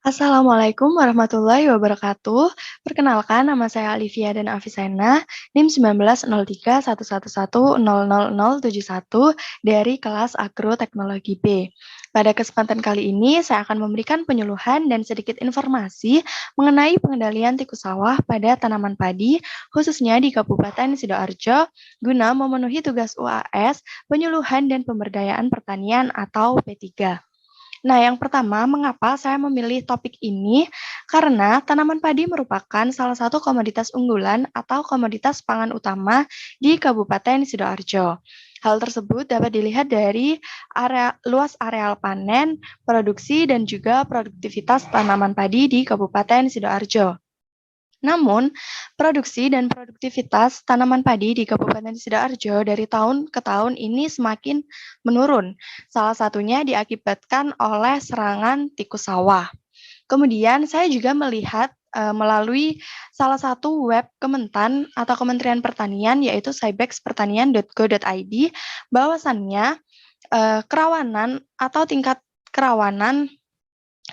Assalamualaikum warahmatullahi wabarakatuh. Perkenalkan, nama saya Alivia dan Afisena, NIM 190311100071 dari kelas Agroteknologi B. Pada kesempatan kali ini, saya akan memberikan penyuluhan dan sedikit informasi mengenai pengendalian tikus sawah pada tanaman padi, khususnya di Kabupaten Sidoarjo, guna memenuhi tugas UAS, penyuluhan dan pemberdayaan pertanian atau P3. Nah, yang pertama, mengapa saya memilih topik ini? Karena tanaman padi merupakan salah satu komoditas unggulan atau komoditas pangan utama di Kabupaten Sidoarjo. Hal tersebut dapat dilihat dari luas areal panen, produksi, dan juga produktivitas tanaman padi di Kabupaten Sidoarjo. Namun, produksi dan produktivitas tanaman padi di Kabupaten Sidoarjo dari tahun ke tahun ini semakin menurun. Salah satunya diakibatkan oleh serangan tikus sawah. Kemudian saya juga melihat melalui salah satu web Kementan atau Kementerian Pertanian yaitu cybexpertanian.go.id bahwasannya kerawanan atau tingkat kerawanan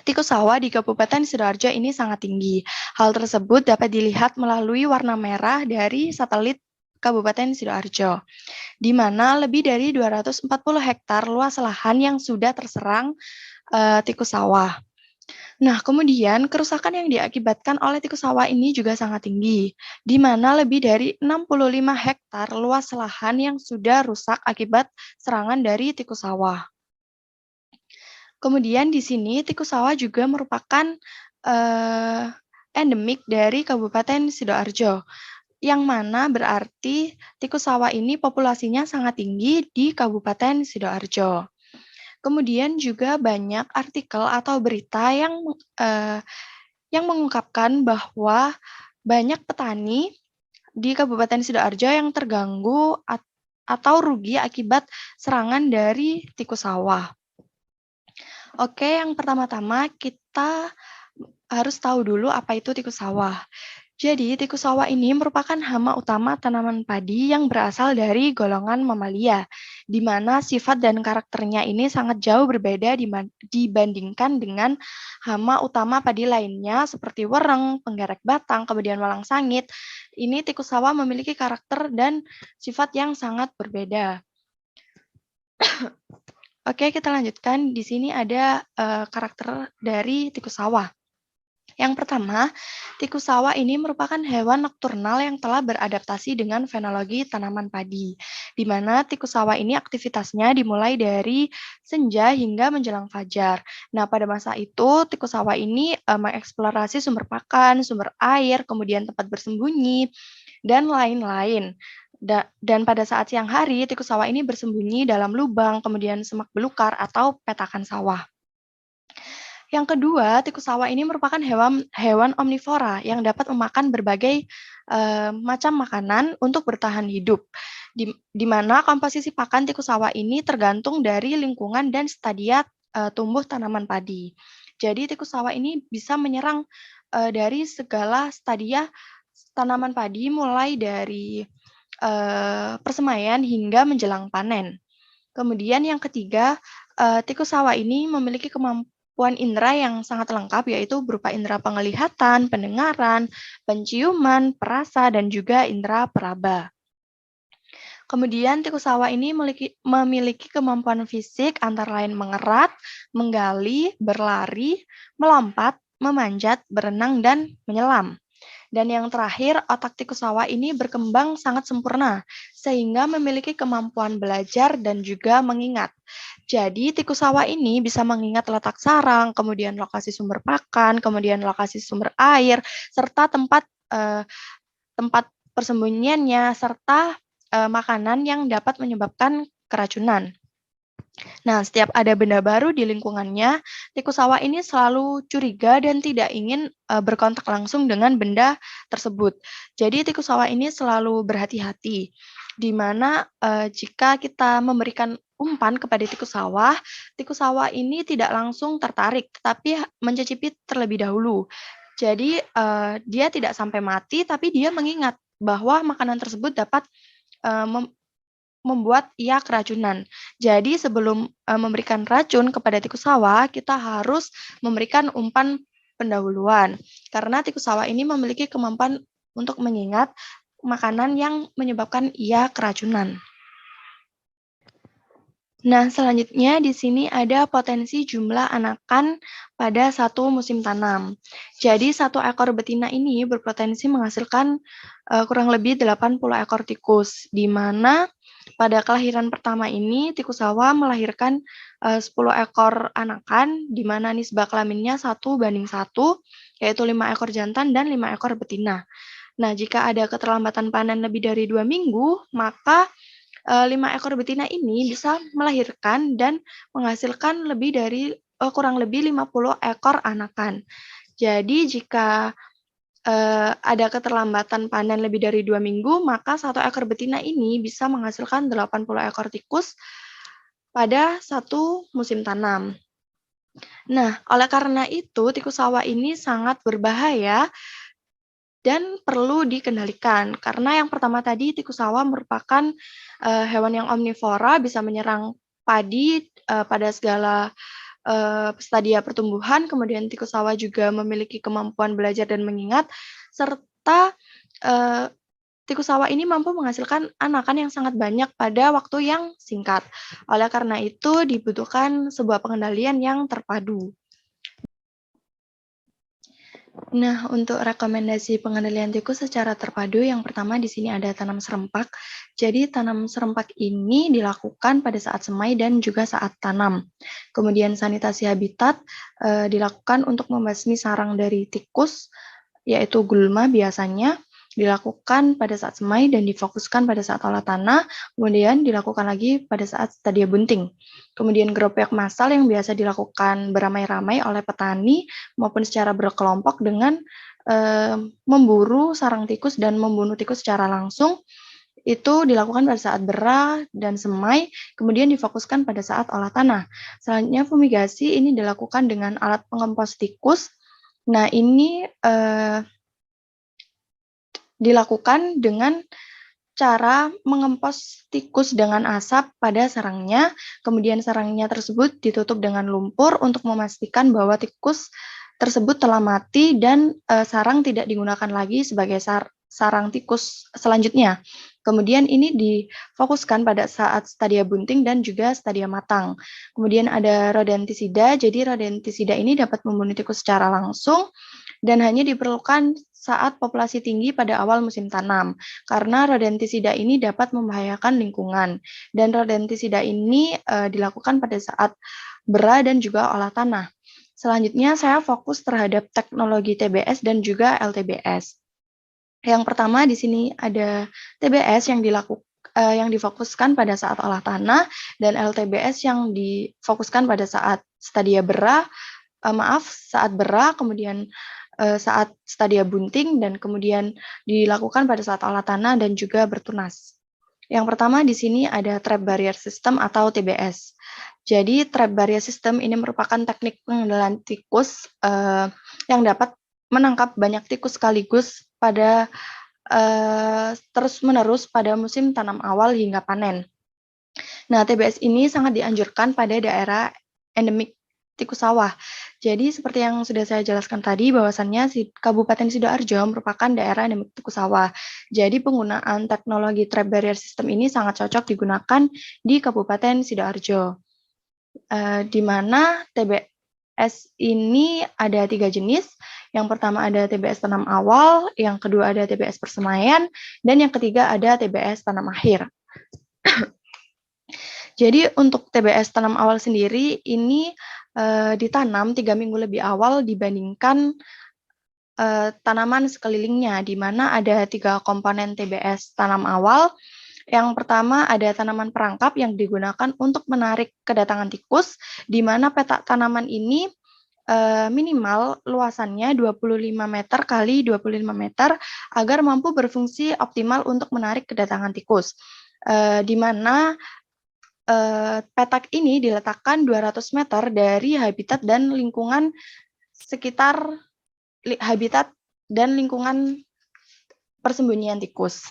tikus sawah di Kabupaten Sidoarjo ini sangat tinggi. Hal tersebut dapat dilihat melalui warna merah dari satelit Kabupaten Sidoarjo, di mana lebih dari 240 hektar luas lahan yang sudah terserang tikus sawah. Nah, kemudian kerusakan yang diakibatkan oleh tikus sawah ini juga sangat tinggi, di mana lebih dari 65 hektar luas lahan yang sudah rusak akibat serangan dari tikus sawah. Kemudian di sini tikus sawah juga merupakan endemik dari Kabupaten Sidoarjo, yang mana berarti tikus sawah ini populasinya sangat tinggi di Kabupaten Sidoarjo. Kemudian juga banyak artikel atau berita yang mengungkapkan bahwa banyak petani di Kabupaten Sidoarjo yang terganggu atau rugi akibat serangan dari tikus sawah. Oke, yang pertama-tama kita harus tahu dulu apa itu tikus sawah. Jadi, tikus sawah ini merupakan hama utama tanaman padi yang berasal dari golongan mamalia, di mana sifat dan karakternya ini sangat jauh berbeda dibandingkan dengan hama utama padi lainnya seperti wereng, penggerek batang, kemudian walang sangit. Ini tikus sawah memiliki karakter dan sifat yang sangat berbeda. Oke, kita lanjutkan. Di sini ada karakter dari tikus sawah. Yang pertama, tikus sawah ini merupakan hewan nokturnal yang telah beradaptasi dengan fenologi tanaman padi, di mana tikus sawah ini aktivitasnya dimulai dari senja hingga menjelang fajar. Nah, pada masa itu, tikus sawah ini mengeksplorasi sumber pakan, sumber air, kemudian tempat bersembunyi, dan lain-lain. Dan pada saat siang hari, tikus sawah ini bersembunyi dalam lubang, kemudian semak belukar atau petakan sawah. Yang kedua, tikus sawah ini merupakan hewan omnivora yang dapat memakan berbagai macam makanan untuk bertahan hidup. Di mana komposisi pakan tikus sawah ini tergantung dari lingkungan dan stadia tumbuh tanaman padi. Jadi tikus sawah ini bisa menyerang dari segala stadia tanaman padi mulai dari persemaian hingga menjelang panen. Kemudian yang ketiga, tikus sawah ini memiliki kemampuan indera yang sangat lengkap, yaitu berupa indera penglihatan, pendengaran, penciuman, perasa, dan juga indera peraba. Kemudian tikus sawah ini memiliki kemampuan fisik antara lain mengerat, menggali, berlari, melompat, memanjat, berenang, dan menyelam. Dan yang terakhir, otak tikus sawah ini berkembang sangat sempurna, sehingga memiliki kemampuan belajar dan juga mengingat. Jadi, tikus sawah ini bisa mengingat letak sarang, kemudian lokasi sumber pakan, kemudian lokasi sumber air, serta tempat persembunyiannya, serta makanan yang dapat menyebabkan keracunan. Nah, setiap ada benda baru di lingkungannya, tikus sawah ini selalu curiga dan tidak ingin berkontak langsung dengan benda tersebut. Jadi, tikus sawah ini selalu berhati-hati, di mana jika kita memberikan umpan kepada tikus sawah ini tidak langsung tertarik, tetapi mencicipi terlebih dahulu. Jadi, dia tidak sampai mati, tapi dia mengingat bahwa makanan tersebut dapat membuat ia keracunan. Jadi sebelum memberikan racun kepada tikus sawah, kita harus memberikan umpan pendahuluan, karena tikus sawah ini memiliki kemampuan untuk mengingat makanan yang menyebabkan ia keracunan. Nah, selanjutnya di sini ada potensi jumlah anakan pada satu musim tanam. Jadi, satu ekor betina ini berpotensi menghasilkan kurang lebih 80 ekor tikus, di mana pada kelahiran pertama ini tikus sawah melahirkan 10 ekor anakan, di mana nisbah kelaminnya 1:1, yaitu 5 ekor jantan dan 5 ekor betina. Nah, jika ada keterlambatan panen lebih dari 2 minggu, maka 5 ekor betina ini bisa melahirkan dan menghasilkan lebih dari kurang lebih 50 ekor anakan. Jadi jika ada keterlambatan panen lebih dari 2 minggu, maka 1 ekor betina ini bisa menghasilkan 80 ekor tikus pada satu musim tanam. Nah, oleh karena itu tikus sawah ini sangat berbahaya dan perlu dikendalikan. Karena yang pertama tadi tikus sawah merupakan hewan yang omnivora, bisa menyerang padi pada segala stadia pertumbuhan. Kemudian tikus sawah juga memiliki kemampuan belajar dan mengingat, serta tikus sawah ini mampu menghasilkan anakan yang sangat banyak pada waktu yang singkat. Oleh karena itu dibutuhkan sebuah pengendalian yang terpadu. Nah, untuk rekomendasi pengendalian tikus secara terpadu, yang pertama di sini ada tanam serempak. Jadi, tanam serempak ini dilakukan pada saat semai dan juga saat tanam. Kemudian sanitasi habitat dilakukan untuk membasmi sarang dari tikus, yaitu gulma biasanya, dilakukan pada saat semai dan difokuskan pada saat olah tanah, kemudian dilakukan lagi pada saat stadia bunting. Kemudian geropak massal yang biasa dilakukan beramai-ramai oleh petani maupun secara berkelompok dengan memburu sarang tikus dan membunuh tikus secara langsung, itu dilakukan pada saat bera dan semai, kemudian difokuskan pada saat olah tanah. Selanjutnya fumigasi ini dilakukan dengan alat pengempos tikus. Nah, ini dilakukan dengan cara mengempos tikus dengan asap pada sarangnya, kemudian sarangnya tersebut ditutup dengan lumpur untuk memastikan bahwa tikus tersebut telah mati dan sarang tidak digunakan lagi sebagai sarang tikus selanjutnya. Kemudian ini difokuskan pada saat stadia bunting dan juga stadia matang. Kemudian ada rodentisida, jadi rodentisida ini dapat membunuh tikus secara langsung dan hanya diperlukan saat populasi tinggi pada awal musim tanam, karena rodentisida ini dapat membahayakan lingkungan. Dan rodentisida ini dilakukan pada saat bera dan juga olah tanah. Selanjutnya saya fokus terhadap teknologi TBS dan juga LTBS. Yang pertama di sini ada TBS yang difokuskan pada saat olah tanah dan LTBS yang difokuskan pada saat stadia bera, saat bera, kemudian saat stadia bunting, dan kemudian dilakukan pada saat olah tanah dan juga bertunas. Yang pertama di sini ada trap barrier system atau TBS. Jadi trap barrier system ini merupakan teknik pengendalian tikus yang dapat menangkap banyak tikus sekaligus pada terus-menerus pada musim tanam awal hingga panen. Nah, TBS ini sangat dianjurkan pada daerah endemik tikus sawah. Jadi seperti yang sudah saya jelaskan tadi, bahwasannya Kabupaten Sidoarjo merupakan daerah endemik tikus sawah. Jadi penggunaan teknologi trap barrier system ini sangat cocok digunakan di Kabupaten Sidoarjo. Di mana TBS ini ada 3 jenis. Yang pertama ada TBS tanam awal, yang kedua ada TBS persemaian, dan yang ketiga ada TBS tanam akhir. Jadi untuk TBS tanam awal sendiri ini ditanam 3 minggu lebih awal dibandingkan tanaman sekelilingnya, di mana ada 3 komponen TBS tanam awal. Yang pertama ada tanaman perangkap yang digunakan untuk menarik kedatangan tikus, di mana petak tanaman ini minimal luasannya 25 meter kali 25 meter agar mampu berfungsi optimal untuk menarik kedatangan tikus. Di mana petak ini diletakkan 200 meter dari habitat dan lingkungan sekitar habitat dan lingkungan persembunyian tikus.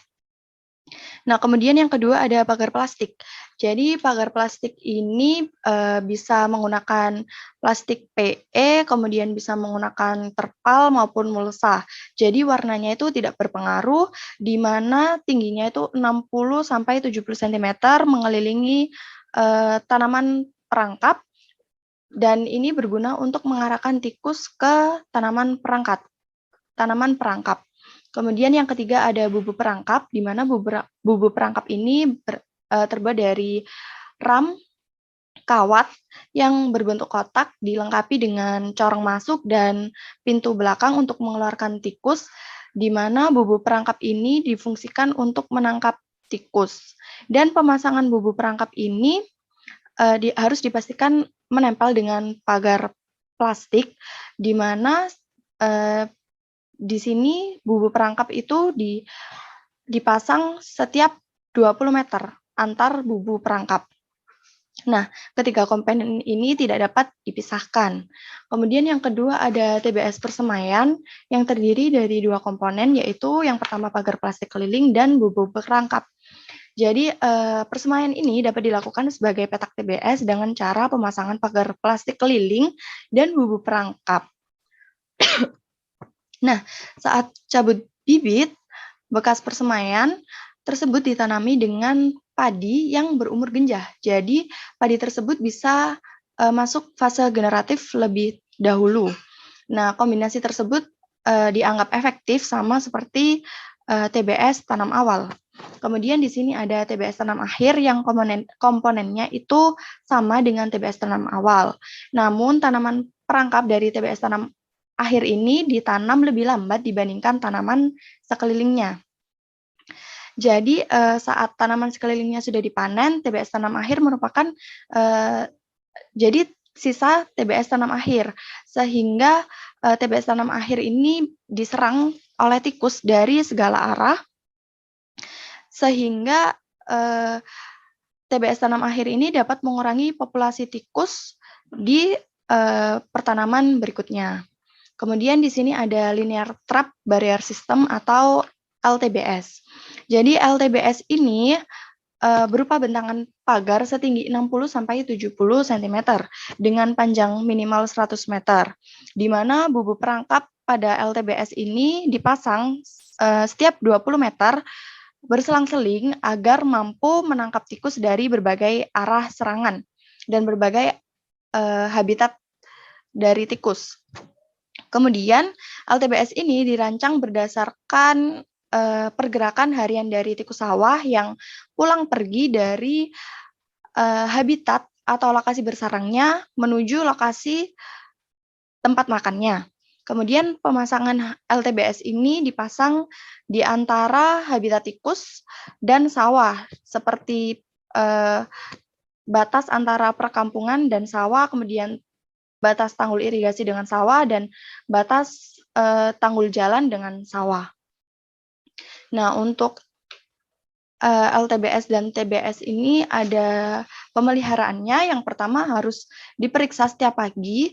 Nah, kemudian yang kedua ada pagar plastik. Jadi pagar plastik ini bisa menggunakan plastik PE, kemudian bisa menggunakan terpal maupun mulsa. Jadi warnanya itu tidak berpengaruh, di mana tingginya itu 60 sampai 70 cm mengelilingi tanaman perangkap, dan ini berguna untuk mengarahkan tikus ke tanaman perangkap. Kemudian yang ketiga ada bubu perangkap, di mana bubu perangkap ini terbuat dari ram kawat yang berbentuk kotak dilengkapi dengan corong masuk dan pintu belakang untuk mengeluarkan tikus, di mana bubu perangkap ini difungsikan untuk menangkap tikus. Dan pemasangan bubu perangkap ini harus dipastikan menempel dengan pagar plastik, di mana di sini bubu perangkap itu dipasang setiap 20 meter antar bubu perangkap. Nah, ketiga komponen ini tidak dapat dipisahkan. Kemudian yang kedua ada TBS persemaian yang terdiri dari dua komponen, yaitu yang pertama pagar plastik keliling dan bubu perangkap. Jadi persemaian ini dapat dilakukan sebagai petak TBS dengan cara pemasangan pagar plastik keliling dan bubu perangkap. Nah, saat cabut bibit, bekas persemaian tersebut ditanami dengan padi yang berumur genjah. Jadi, padi tersebut bisa masuk fase generatif lebih dahulu. Nah, kombinasi tersebut dianggap efektif sama seperti TBS tanam awal. Kemudian di sini ada TBS tanam akhir yang komponennya itu sama dengan TBS tanam awal. Namun, tanaman perangkap dari TBS tanam akhir ini ditanam lebih lambat dibandingkan tanaman sekelilingnya. Jadi saat tanaman sekelilingnya sudah dipanen, TBS tanam akhir merupakan jadi sisa TBS tanam akhir, sehingga TBS tanam akhir ini diserang oleh tikus dari segala arah, sehingga TBS tanam akhir ini dapat mengurangi populasi tikus di pertanaman berikutnya. Kemudian di sini ada linear trap barrier system atau LTBS. Jadi LTBS ini berupa bentangan pagar setinggi 60 sampai 70 cm dengan panjang minimal 100 meter, di mana bubu perangkap pada LTBS ini dipasang setiap 20 meter berselang-seling agar mampu menangkap tikus dari berbagai arah serangan dan berbagai habitat dari tikus. Kemudian LTBS ini dirancang berdasarkan pergerakan harian dari tikus sawah yang pulang pergi dari habitat atau lokasi bersarangnya menuju lokasi tempat makannya. Kemudian pemasangan LTBS ini dipasang di antara habitat tikus dan sawah, seperti batas antara perkampungan dan sawah, kemudian batas tanggul irigasi dengan sawah, dan batas tanggul jalan dengan sawah. Nah, untuk LTBS dan TBS ini ada pemeliharaannya. Yang pertama harus diperiksa setiap pagi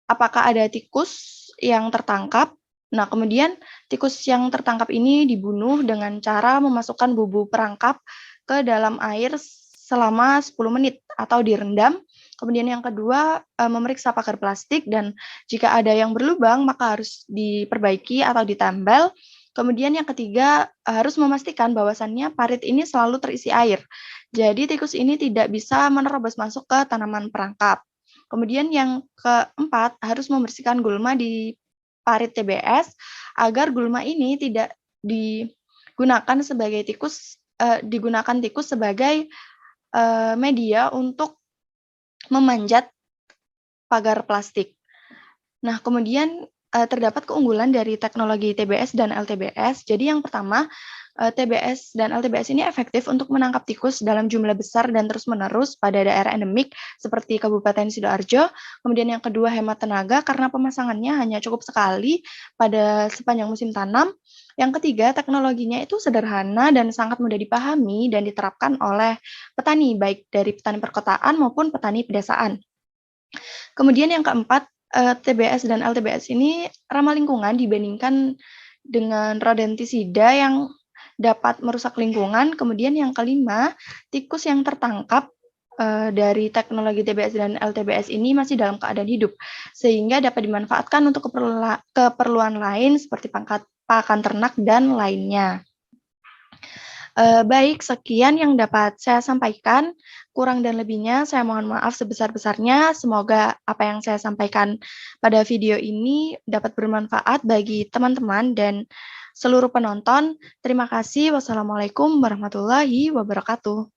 apakah ada tikus yang tertangkap. Nah, kemudian tikus yang tertangkap ini dibunuh dengan cara memasukkan bubu perangkap ke dalam air selama 10 menit atau direndam. Kemudian yang kedua, memeriksa pagar plastik, dan jika ada yang berlubang maka harus diperbaiki atau ditambal. Kemudian yang ketiga, harus memastikan bahwasannya parit ini selalu terisi air. Jadi tikus ini tidak bisa menerobos masuk ke tanaman perangkap. Kemudian yang keempat, harus membersihkan gulma di parit TBS agar gulma ini tidak digunakan tikus sebagai media untuk memanjat pagar plastik. Nah, kemudian terdapat keunggulan dari teknologi TBS dan LTBS. Jadi yang pertama, TBS dan LTBS ini efektif untuk menangkap tikus dalam jumlah besar dan terus-menerus pada daerah endemik seperti Kabupaten Sidoarjo. Kemudian yang kedua, hemat tenaga karena pemasangannya hanya cukup sekali pada sepanjang musim tanam. Yang ketiga, teknologinya itu sederhana dan sangat mudah dipahami dan diterapkan oleh petani, baik dari petani perkotaan maupun petani pedesaan. Kemudian yang keempat, TBS dan LTBS ini ramah lingkungan dibandingkan dengan rodentisida yang dapat merusak lingkungan. Kemudian yang kelima, tikus yang tertangkap dari teknologi TBS dan LTBS ini masih dalam keadaan hidup, sehingga dapat dimanfaatkan untuk keperluan lain seperti pakan ternak dan lainnya. Baik, sekian yang dapat saya sampaikan. Kurang dan lebihnya saya mohon maaf sebesar-besarnya. Semoga apa yang saya sampaikan pada video ini dapat bermanfaat bagi teman-teman dan seluruh penonton. Terima kasih. Wassalamualaikum warahmatullahi wabarakatuh.